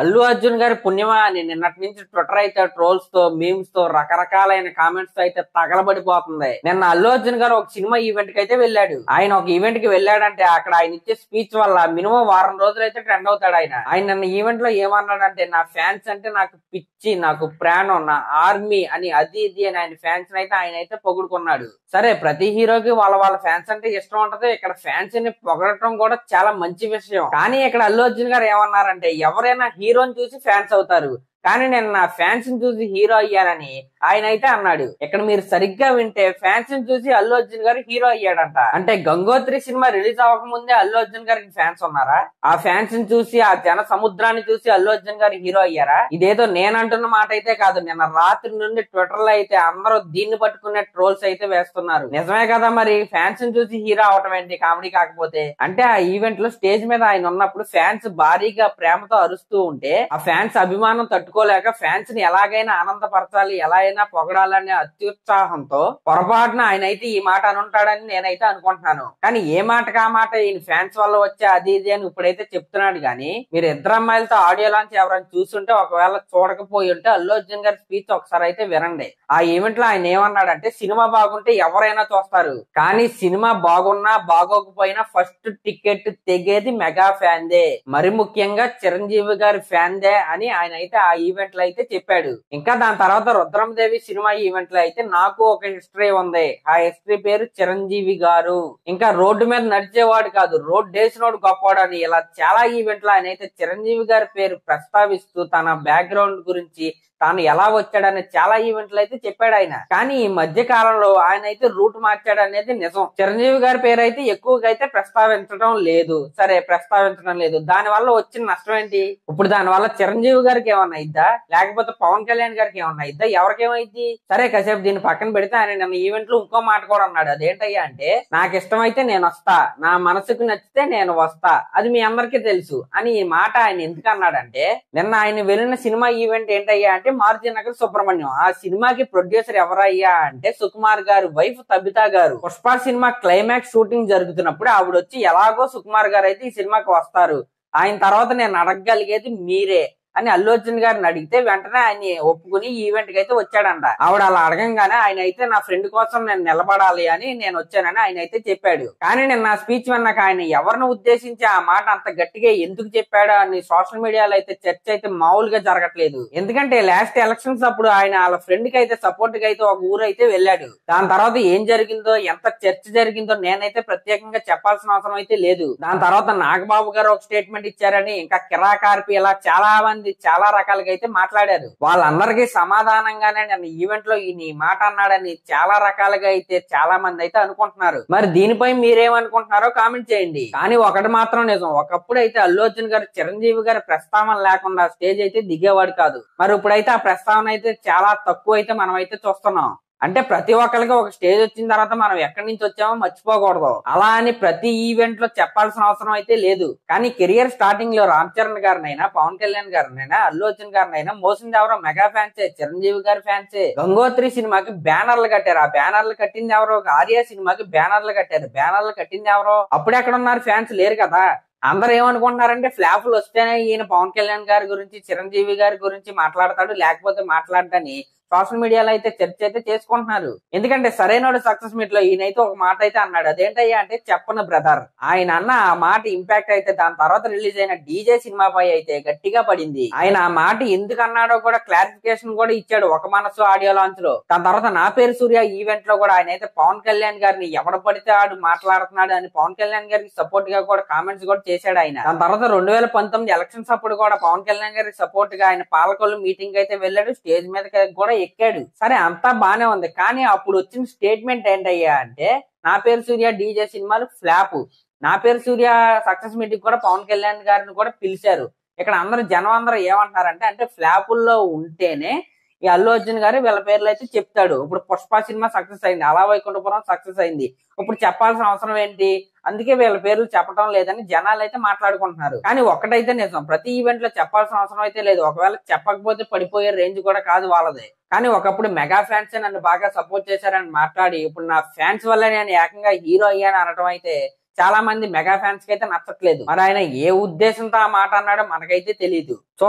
అల్లు అర్జున్ గారి పుణ్యమా అని నిన్నటి నుంచి ట్విట్టర్ అయితే ట్రోల్స్ తో మీమ్స్ తో రకరకాలైన కామెంట్స్ తో అయితే తగలబడిపోతుంది. నిన్న అల్లు అర్జున్ గారు ఒక సినిమా ఈవెంట్ కి అయితే వెళ్ళాడు. ఆయన ఒక ఈవెంట్ కి వెళ్ళాడంటే అక్కడ ఆయన ఇచ్చే స్పీచ్ వల్ల మినిమం వారం రోజులు అయితే ట్రెండ్ అవుతాడు. ఆయన నిన్న ఈవెంట్ లో ఏమన్నాడంటే నా ఫ్యాన్స్ అంటే నాకు పిచ్చి, నాకు ప్రాణం, నా ఆర్మీ అని అది ఇది అని ఆయన ఫ్యాన్స్ అయితే ఆయన అయితే పొగుడుకున్నాడు. సరే, ప్రతి హీరోకి వాళ్ళ ఫ్యాన్స్ అంటే ఇష్టం ఉంటది. ఇక్కడ ఫ్యాన్స్ ని పొగడటం కూడా చాలా మంచి విషయం. కానీ ఇక్కడ అల్లు అర్జున్ గారు ఏమన్నారంటే ఎవరైనా హీరోని చూసి ఫ్యాన్స్ అవుతారు, కానీ నేను నా ఫ్యాన్స్ ని చూసి హీరో అయ్యానని ఆయన అయితే అన్నాడు. ఇక్కడ మీరు సరిగ్గా వింటే ఫ్యాన్స్ ని చూసి అల్లు అర్జున్ గారు హీరో అయ్యాడంట. అంటే గంగోత్రి సినిమా రిలీజ్ అవ్వక ముందే అల్లు అర్జున్ గారికి ఫ్యాన్స్ ఉన్నారా? ఆ ఫ్యాన్స్ ని చూసి, ఆ జన సముద్రాన్ని చూసి అల్లు అర్జున్ గారు హీరో అయ్యారా? ఇదేదో నేనంటున్న మాట అయితే కాదు. నిన్న రాత్రి నుండి ట్విట్టర్ లో అయితే అందరూ దీన్ని పట్టుకునే ట్రోల్స్ అయితే వేస్తున్నారు. నిజమే కదా, మరి ఫ్యాన్స్ ని చూసి హీరో అవటం ఏంటి కామెడీ కాకపోతే? అంటే ఆ ఈవెంట్ లో స్టేజ్ మీద ఆయన ఉన్నప్పుడు ఫ్యాన్స్ భారీగా ప్రేమతో అరుస్తూ ఉంటే ఆ ఫ్యాన్స్ అభిమానం తట్టుకోలేక ఫ్యాన్స్ ని ఎలాగైనా ఆనందపరచాలి, ఎలా అయినా పొగడాలనే అత్యుత్సాహంతో పొరపాటున ఆయన అయితే ఈ మాట అనుంటాడని నేనైతే అనుకుంటున్నాను. కానీ ఏ మాటకి ఆ మాట ఈయన ఫ్యాన్స్ వల్ల వచ్చే అది ఇది అని ఇప్పుడైతే చెప్తున్నాడు. కానీ మీరు ఇద్దరు అమ్మాయిలతో ఆడియో లాంచ్ ఎవరైనా చూస్తుంటే, ఒకవేళ చూడకపోయి ఉంటే అల్లు అర్జున్ గారి స్పీచ్ ఒకసారి అయితే వినండి. ఆ ఈవెంట్ లో ఆయన ఏమన్నాడంటే సినిమా బాగుంటే ఎవరైనా చూస్తారు, కానీ సినిమా బాగున్నా బాగోకపోయినా ఫస్ట్ టికెట్ తెగేది మెగా ఫ్యాన్ దే, మరి ముఖ్యంగా చిరంజీవి గారి ఫ్యాన్ దే అని ఆయన అయితే ఆ ఈవెంట్ లో అయితే చెప్పాడు. ఇంకా దాని తర్వాత రుద్రమదేవి సినిమా ఈవెంట్ లో అయితే నాకు ఒక హిస్టరీ ఉంది. ఆ హిస్టరీ పేరు చిరంజీవి గారు. ఇంకా రోడ్డు మీద నడిచేవాడు కాదు, రోడ్ వేసినోడు గొప్పవాడు అని ఇలా చాలా ఈవెంట్ లో ఆయన అయితే చిరంజీవి గారి పేరు ప్రస్తావిస్తూ తన బ్యాక్గ్రౌండ్ గురించి, తాను ఎలా వచ్చాడనే చాలా ఈవెంట్లు అయితే చెప్పాడు ఆయన. కానీ ఈ మధ్య కాలంలో ఆయన అయితే రూట్ మార్చాడు అనేది నిజం. చిరంజీవి గారి పేరు అయితే ఎక్కువగా అయితే ప్రస్తావించడం లేదు. సరే, ప్రస్తావించడం లేదు, దాని వల్ల వచ్చిన నష్టం ఏంటి? ఇప్పుడు దాని వల్ల చిరంజీవి గారికి ఏమన్నా ఇద్దా, లేకపోతే పవన్ కళ్యాణ్ గారికి ఏమన్నా ఇద్దా, ఎవరికేమైంది? సరే, కాసేపు దీన్ని పక్కన పెడితే ఆయన నిన్న ఈవెంట్ లో ఇంకో మాట కూడా అన్నాడు. అదేంటయ్యా అంటే నాకు ఇష్టమైతే నేను వస్తా, నా మనసుకు నచ్చితే నేను వస్తా, అది మీ అందరికీ తెలుసు అని. ఈ మాట ఆయన ఎందుకు అన్నాడంటే నిన్న ఆయన వెళ్ళిన సినిమా ఈవెంట్ ఏంటయ్యా అంటే మారుతి నగర్ సుబ్రహ్మణ్యం. ఆ సినిమాకి ప్రొడ్యూసర్ ఎవరయ్యా అంటే సుకుమార్ గారు వైఫ్ తబితా గారు. పుష్ప సినిమా క్లైమాక్స్ షూటింగ్ జరుగుతున్నప్పుడు ఆవిడ వచ్చి ఎలాగో సుకుమార్ గారు అయితే ఈ సినిమాకి వస్తారు, ఆయన తర్వాత నేను అడగగలిగేది మీరే అని అల్లు అర్జున్ గారిని అడిగితే వెంటనే ఆయన ఒప్పుకుని ఈవెంట్ కి అయితే వచ్చాడంట. ఆవిడ అలా అడగంగానే ఆయన అయితే నా ఫ్రెండ్ కోసం నేను నిలబడాలి అని నేను వచ్చానని ఆయన అయితే చెప్పాడు. కానీ నేను నా స్పీచ్ విన్నాక ఆయన ఎవరిని ఉద్దేశించి ఆ మాట అంత గట్టిగా ఎందుకు చెప్పాడు అని సోషల్ మీడియాలో అయితే చర్చ అయితే మామూలుగా జరగట్లేదు. ఎందుకంటే లాస్ట్ ఎలక్షన్స్ అప్పుడు ఆయన వాళ్ళ ఫ్రెండ్ కి అయితే సపోర్ట్ కి అయితే ఒక ఊరు అయితే వెళ్ళాడు. దాని తర్వాత ఏం జరిగిందో, ఎంత చర్చ జరిగిందో నేనైతే ప్రత్యేకంగా చెప్పాల్సిన అవసరం అయితే లేదు. దాని తర్వాత నాగబాబు గారు ఒక స్టేట్మెంట్ ఇచ్చారని, ఇంకా కిరాకార్పి, ఇలా చాలా మంది చాలా రకాలుగా అయితే మాట్లాడారు. వాళ్ళందరికీ సమాధానంగానే నేను ఈవెంట్ లో ఈ మాట అన్నాడని చాలా రకాలుగా అయితే చాలా మంది అయితే అనుకుంటున్నారు. మరి దీనిపై మీరేమనుకుంటున్నారో కామెంట్ చేయండి. కానీ ఒకటి మాత్రం నిజం, ఒకప్పుడు అయితే అల్లు అర్జున్ గారు చిరంజీవి గారి ప్రస్తావన లేకుండా స్టేజ్ అయితే దిగేవాడు కాదు. మరి ఇప్పుడైతే ఆ ప్రస్తావన అయితే చాలా తక్కువ అయితే మనం అయితే చూస్తున్నాం. అంటే ప్రతి ఒక్కరికి ఒక స్టేజ్ వచ్చిన తర్వాత మనం ఎక్కడి నుంచి వచ్చామో మర్చిపోకూడదు. అలా అని ప్రతి ఈవెంట్ లో చెప్పాల్సిన అవసరం అయితే లేదు. కానీ కెరియర్ స్టార్టింగ్ లో రామ్ చరణ్ గారినైనా, పవన్ కళ్యాణ్ గారినైనా, అల్లు అర్జున్ గారినైనా మోసింది ఎవరో మెగా ఫ్యాన్సే, చిరంజీవి గారి ఫ్యాన్సే. గంగోత్రి సినిమాకి బ్యానర్లు కట్టారు, ఆ బ్యానర్లు కట్టింది ఎవరో? ఆర్య సినిమాకి బ్యానర్లు కట్టారు, బ్యానర్లు కట్టింది ఎవరో? అప్పుడు ఎక్కడ ఉన్నారు ఫ్యాన్స్? లేరు కదా. అందరూ ఏమనుకుంటున్నారంటే ఫ్లాపులు వస్తేనే ఈయన పవన్ కళ్యాణ్ గారి గురించి, చిరంజీవి గారి గురించి మాట్లాడతాడు, లేకపోతే మాట్లాడటని సోషల్ మీడియాలో అయితే చర్చ అయితే చేసుకుంటున్నారు. ఎందుకంటే సరైన సక్సెస్ మీట్ లో ఈయనైతే ఒక మాట అయితే అన్నాడు. అదేంటయ్యా అంటే చెప్పను బ్రదర్. ఆయన అన్న ఆ మాట ఇంపాక్ట్ అయితే దాని తర్వాత రిలీజ్ అయిన డీజే సినిమాపై అయితే గట్టిగా పడింది. ఆయన ఆ మాట ఎందుకు అన్నాడో కూడా క్లారిఫికేషన్ కూడా ఇచ్చాడు ఒక మనసు ఆడియో లాంచ్ లో. దాని తర్వాత నా పేరు సూర్య ఈవెంట్ లో కూడా ఆయన అయితే పవన్ కళ్యాణ్ గారిని ఎవడ పడితే ఆడు మాట్లాడుతున్నాడు అని పవన్ కళ్యాణ్ గారికి సపోర్ట్ గా కూడా కామెంట్స్ కూడా చేశాడు ఆయన. దాని తర్వాత 2019 ఎలక్షన్స్ అప్పుడు కూడా పవన్ కళ్యాణ్ గారికి సపోర్ట్ గా ఆయన పాలకొల్లు మీటింగ్ అయితే వెళ్ళాడు, స్టేజ్ మీద కూడా ఎక్కాడు. సరే, అంతా బానే ఉంది. కానీ అప్పుడు వచ్చిన స్టేట్మెంట్ ఏంటయ్యా అంటే నా పేరు సూర్య డీజే సినిమాలు ఫ్లాప్, నా పేరు సూర్య సక్సెస్ మీటింగ్ కూడా పవన్ కళ్యాణ్ గారిని కూడా పిలిచారు. ఇక్కడ జనం అందరూ ఏమంటారంటే అంటే ఫ్లాపుల్లో ఉంటేనే ఈ అల్లు అర్జున్ గారు వీళ్ళ పేర్లు అయితే చెప్తాడు. ఇప్పుడు పుష్ప సినిమా సక్సెస్ అయింది, అలా వైకుంఠపురం సక్సెస్ అయింది, ఇప్పుడు చెప్పాల్సిన అవసరం ఏంటి? అందుకే వీళ్ళ పేర్లు చెప్పడం లేదని జనాలు అయితే మాట్లాడుకుంటున్నారు. కానీ ఒక్కటైతే నిజం, ప్రతి ఈవెంట్ లో చెప్పాల్సిన అవసరం అయితే లేదు. ఒకవేళ చెప్పకపోతే పడిపోయే రేంజ్ కూడా కాదు వాళ్ళది. కానీ ఒకప్పుడు మెగా ఫ్యాన్స్ నన్ను బాగా సపోర్ట్ చేశారని మాట్లాడి ఇప్పుడు నా ఫ్యాన్స్ వల్ల నేను ఏకంగా హీరో అయ్యాను అనడం అయితే చాలా మంది మెగా ఫ్యాన్స్ కి అయితే నచ్చట్లేదు. మరి ఆయన ఏ ఉద్దేశంతో ఆ మాట అన్నాడో మనకైతే తెలియదు.